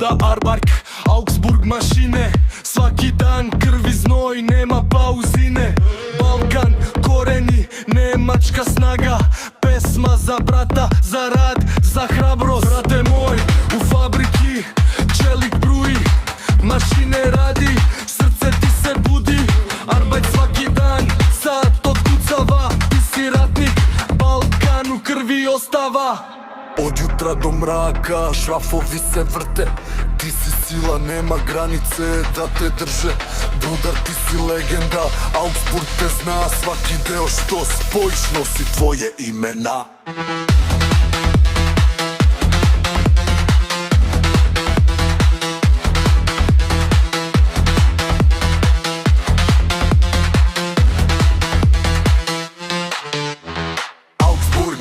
Bruda, Augsburg, Augsburg Machine. Svaki dan krvi znoj, nema pauzine. Balkan, koreni, nemačka snaga. Pesma za brata, za rad, za hrabrost. Brate moj, u fabriki čelik bruji, mašine radi, srce ti se budi. Arbajt svaki dan, sad otkucava, ti si ratnik, Balkan u krvi ostava. Od jutra do mraka, šrafovi se vrte, ti si sila, nema granice da te drže. Brudar, ti si legenda, Augsburg te zna, svaki deo što spojiš nosi tvoje imena.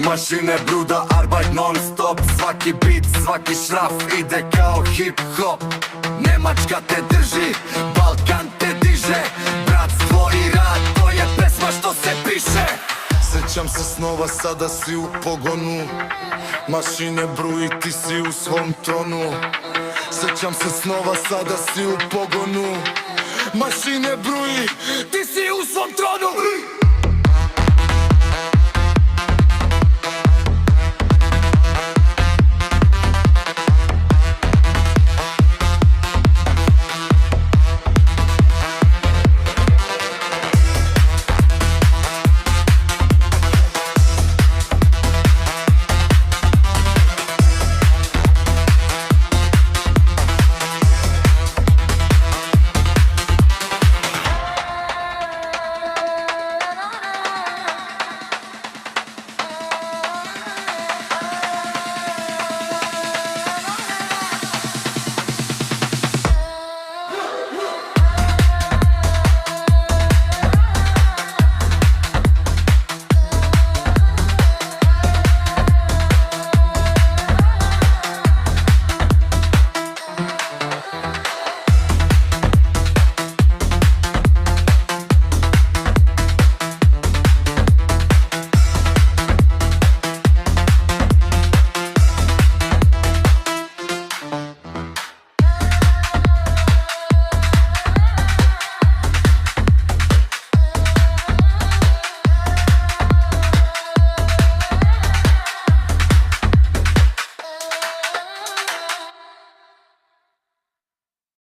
Mašine, Bruda, Arbeit non stop. Svaki beat, svaki šraf ide kao hip hop. Nemačka te drži, Balkan te diže. Bratstvo i rad, to je pesma što se piše. Sećam se snova, sada si u pogonu. Mašine bruji, ti si u svom tonu. Sećam se snova, sada si u pogonu. Mašine bruji, ti si u svom tronu.